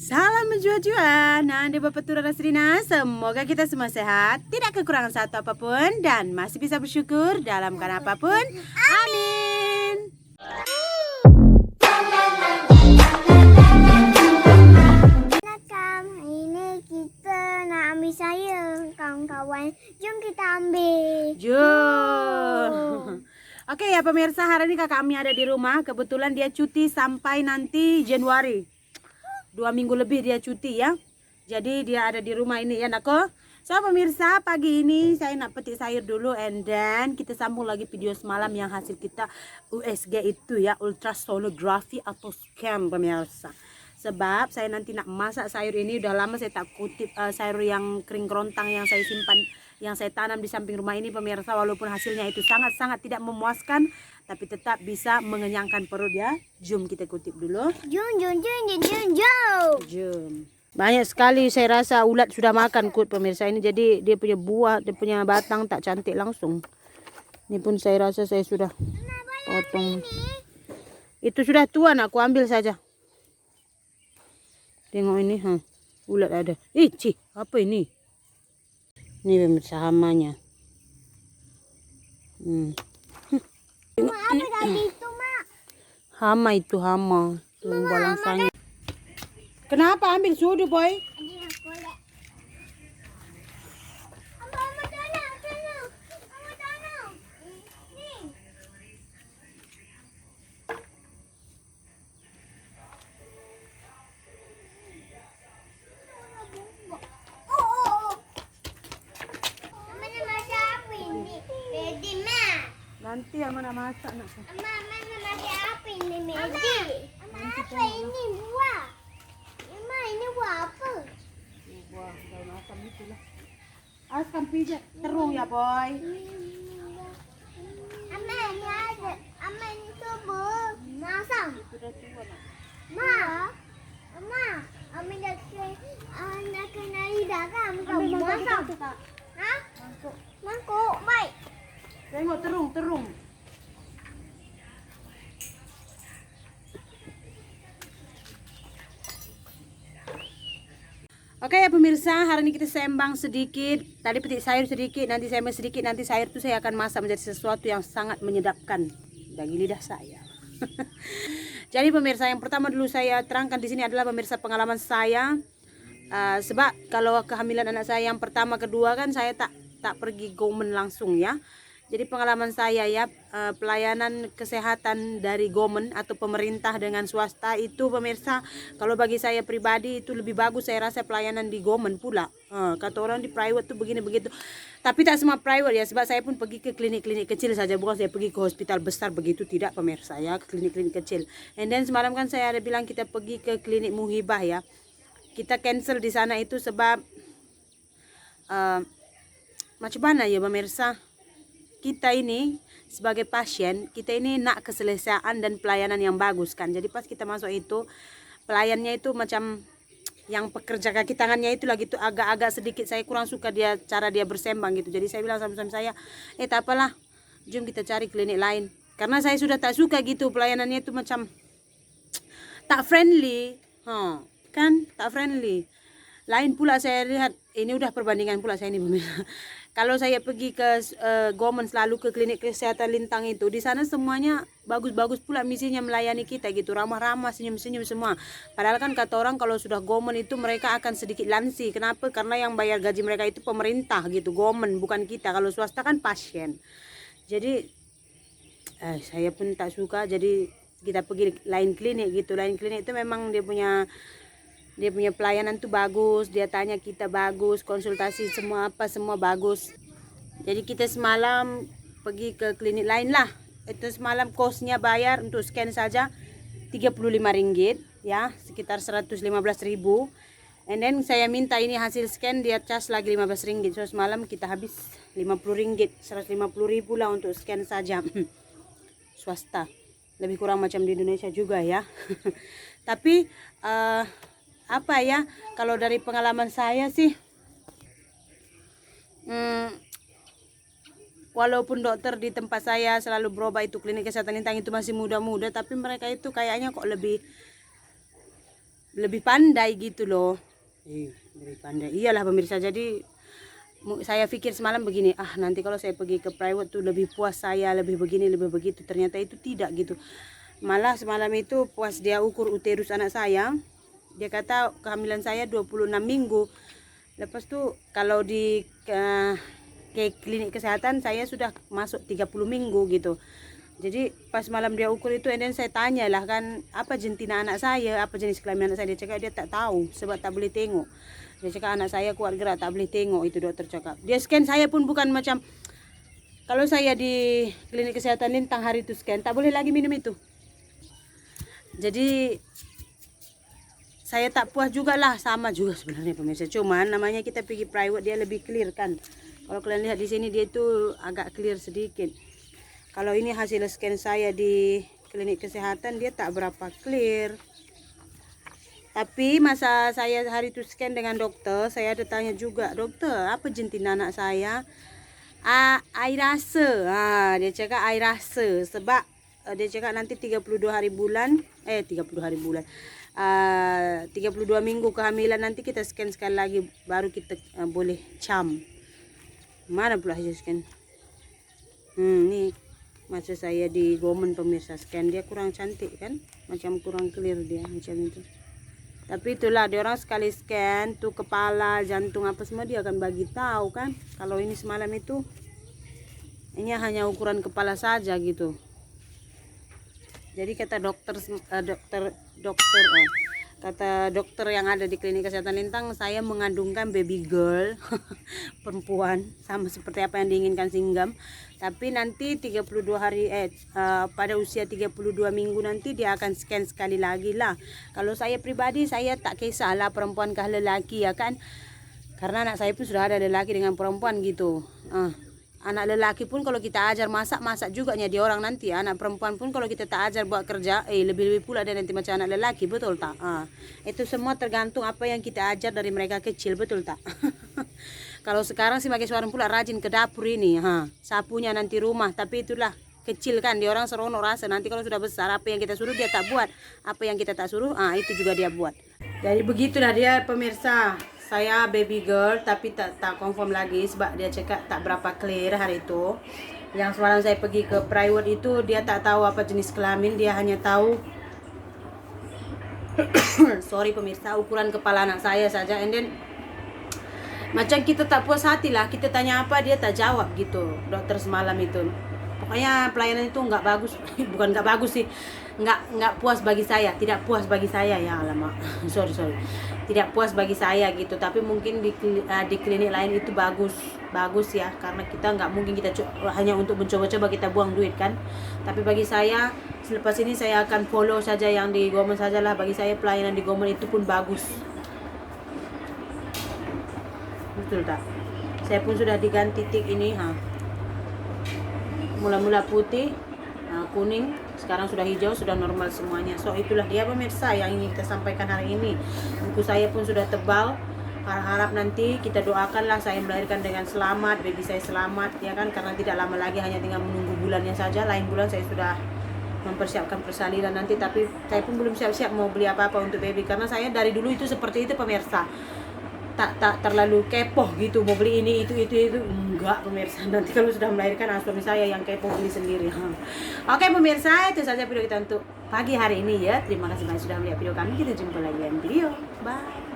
Salam menjua-jua, Nanda Bapak Tura Rasrina. Semoga kita semua sehat, tidak kekurangan satu apapun, dan masih bisa bersyukur dalam keadaan apapun. Amin. Ini kita nak ambil sayur, kawan-kawan. Jom kita ambil. Jom. Oke ya pemirsa, hari ini kakak Ami ada di rumah. Kebetulan dia cuti sampai nanti Januari. 2 minggu lebih dia cuti ya. Jadi dia ada di rumah ini ya Nako. So pemirsa, pagi ini saya nak petik sayur dulu, and then kita sambung lagi video semalam yang hasil kita USG itu ya, ultrasonography atau scan pemirsa. Sebab saya nanti nak masak sayur ini, udah lama saya tak kutip sayur yang kering kerontang yang saya simpan, yang saya tanam di samping rumah ini pemirsa. Walaupun hasilnya itu sangat-sangat tidak memuaskan, tapi tetap bisa mengenyangkan perut ya. Jom kita kutip dulu. Jom. Banyak sekali saya rasa ulat sudah makan kut pemirsa ini. Jadi dia punya buah, dia punya batang tak cantik langsung. Ini pun saya rasa saya sudah potong. Itu sudah tua, nak aku ambil saja. Tengok ini, ulat ada. Cih, apa ini? Ini pemirsa hamanya. Mak, apa tadi itu, Mak? Hama itu hama. Balangsanya. Kenapa ambil sudu boy? Ini aku lihat. Ama tanah, tanah. Ama tanah. Ni. Oh. Mana masak apa ini? Medi, Mak. Nanti yang mana masak nak. Mana masak apa ini, Medi? Apa ini buah? Mama, ini buah apa? Buah daun asam itulah. Asam pijat terung ya boy. Ama, ini ada. Ama, ini tubuh. Masam. Sudah tua nak. Ma, Ama nak kena lidah kan? Bukan masam. Hah? Mangkuk, baik. Tengok terung. Oke ya pemirsa, hari ini kita sembang sedikit. Tadi petik sayur sedikit, nanti sembang sedikit, nanti sayur itu saya akan masak menjadi sesuatu yang sangat menyedapkan bagi lidah saya. Jadi pemirsa, yang pertama dulu saya terangkan di sini adalah pemirsa pengalaman saya. Sebab kalau kehamilan anak saya yang pertama kedua kan saya tak pergi government langsung ya. Jadi pengalaman saya ya, pelayanan kesehatan dari government atau pemerintah dengan swasta itu pemirsa, kalau bagi saya pribadi itu lebih bagus saya rasa pelayanan di government pula. Kata orang di private tuh begini begitu. Tapi tak semua private ya, sebab saya pun pergi ke klinik-klinik kecil saja, bukan saya pergi ke hospital besar begitu, tidak pemirsa ya, ke klinik-klinik kecil. And then semalam kan saya ada bilang kita pergi ke klinik Muhibah ya. Kita cancel di sana itu sebab macam mana ya pemirsa? Kita ini sebagai pasien, kita ini nak keselesaan dan pelayanan yang bagus kan. Jadi pas kita masuk itu, pelayannya itu macam yang pekerja kaki tangannya itu lagi tuh agak-agak sedikit saya kurang suka dia cara dia bersembang gitu. Jadi saya bilang sama suami saya, tak apalah, jom kita cari klinik lain. Karena saya sudah tak suka gitu pelayanannya itu macam tak friendly, kan tak friendly. Lain pula saya lihat, ini udah perbandingan pula saya ini pemirsa. Kalau saya pergi ke government selalu ke klinik kesehatan Lintang itu, di sana semuanya bagus-bagus pula misinya melayani kita gitu, ramah-ramah, senyum-senyum semua. Padahal kan kata orang kalau sudah government itu mereka akan sedikit lansi. Kenapa? Karena yang bayar gaji mereka itu pemerintah gitu, government bukan kita. Kalau swasta kan pasien. Jadi saya pun tak suka. Jadi kita pergi lain klinik gitu. Lain klinik itu memang dia punya pelayanan tuh bagus, dia tanya kita bagus, konsultasi semua bagus. Jadi kita semalam pergi ke klinik lain lah. Itu semalam kosnya bayar untuk scan saja Rp35 ya, sekitar 115.000. And then saya minta ini hasil scan dia charge lagi Rp15. So semalam kita habis Rp50, 150.000 lah untuk scan saja. Swasta. Lebih kurang macam di Indonesia juga ya. Tapi apa ya, kalau dari pengalaman saya sih walaupun dokter di tempat saya selalu berobat itu klinik kesehatan Lintang itu masih muda-muda, tapi mereka itu kayaknya kok lebih lebih pandai gitu loh. Lebih pandai. Iyalah pemirsa, jadi saya pikir semalam begini, nanti kalau saya pergi ke private tuh lebih puas saya, lebih begini, lebih begitu. Ternyata itu tidak gitu. Malah semalam itu pas dia ukur uterus anak saya, dia kata kehamilan saya 26 minggu. Lepas tuh kalau di ke klinik kesehatan saya sudah masuk 30 minggu gitu. Jadi pas malam dia ukur itu, dan saya tanya lah kan, apa jentina anak saya, apa jenis kelamin anak saya. Dia cakap dia tak tahu sebab tak boleh tengok. Dia cakap anak saya kuat gerak, tak boleh tengok, itu dokter cakap. Dia scan saya pun bukan macam, kalau saya di klinik kesehatan Lintang hari itu scan, tak boleh lagi minum itu. Jadi saya tak puas juga lah, sama juga sebenarnya pemirsa. Cuman namanya kita pergi private, dia lebih clear kan. Kalau kalian lihat di sini dia itu agak clear sedikit. Kalau ini hasil scan saya di klinik kesehatan, dia tak berapa clear. Tapi masa saya hari itu scan dengan dokter, saya ada tanya juga, dokter apa jentina anak saya? Air rasa. Dia cakap air rasa sebab dia cakap nanti 32 hari bulan, 32 minggu kehamilan nanti kita scan sekali lagi baru kita boleh cam. Mana pula hasil scan? Nih masa saya di Gomen pemirsa, scan dia kurang cantik kan, macam kurang clear dia macam itu. Tapi itulah, dia orang sekali scan tuh kepala, jantung apa semua dia akan bagi tahu kan. Kalau ini semalam itu ini hanya ukuran kepala saja gitu. Jadi kata kata dokter yang ada di klinik kesehatan Lintang, saya mengandungkan baby girl perempuan sama seperti apa yang diinginkan Singgam. Tapi nanti 32 hari pada usia 32 minggu nanti dia akan scan sekali lagi lah. Kalau saya pribadi saya tak kisahlah perempuan kah lelaki ya kan. Karena anak saya pun sudah ada lelaki dengan perempuan gitu. Anak lelaki pun kalau kita ajar masak juga dia orang nanti. Anak perempuan pun kalau kita tak ajar buat kerja, lebih-lebih pula dia nanti macam anak lelaki, betul tak? Itu semua tergantung apa yang kita ajar dari mereka kecil, betul tak? Kalau sekarang sih sebagai seorang pula rajin ke dapur ini, sapunya nanti rumah, tapi itulah kecil kan, dia orang seronok rasa. Nanti kalau sudah besar, apa yang kita suruh dia tak buat, apa yang kita tak suruh, itu juga dia buat. Jadi begitulah dia pemirsa. Saya baby girl tapi tak confirm lagi sebab dia cakap tak berapa clear hari itu. Yang semalam saya pergi ke private itu dia tak tahu apa jenis kelamin, dia hanya tahu sorry pemirsa, ukuran kepala anak saya saja. And then macam kita tak puas hati lah, kita tanya apa dia tak jawab gitu dokter semalam itu. Pokoknya pelayanan itu nggak bagus, bukan nggak bagus sih, nggak puas bagi saya, tidak puas bagi saya ya, alamak, sorry, tidak puas bagi saya gitu. Tapi mungkin di klinik lain itu bagus ya, karena kita nggak mungkin kita hanya untuk mencoba-coba kita buang duit kan. Tapi bagi saya selepas ini saya akan follow saja yang di Gomen sajalah. Bagi saya pelayanan di Gomen itu pun bagus, betul tak? Saya pun sudah diganti tik ini, mula-mula putih, kuning, sekarang sudah hijau, sudah normal semuanya. So itulah dia pemirsa yang ingin kita sampaikan hari ini. Buku saya pun sudah tebal. Harap nanti kita doakanlah saya melahirkan dengan selamat, baby saya selamat ya kan, karena tidak lama lagi, hanya tinggal menunggu bulannya saja. Lain bulan saya sudah mempersiapkan persalinan nanti. Tapi saya pun belum siap-siap mau beli apa-apa untuk baby, karena saya dari dulu itu seperti itu pemirsa. Tak terlalu kepoh gitu mau beli ini itu enggak pemirsa. Nanti kalau sudah melahirkan suami saya yang kepoh beli sendiri. Oke pemirsa, itu saja video kita untuk pagi hari ini ya. Terima kasih banyak sudah melihat video kami. Kita jumpa lagi dalam video. Bye.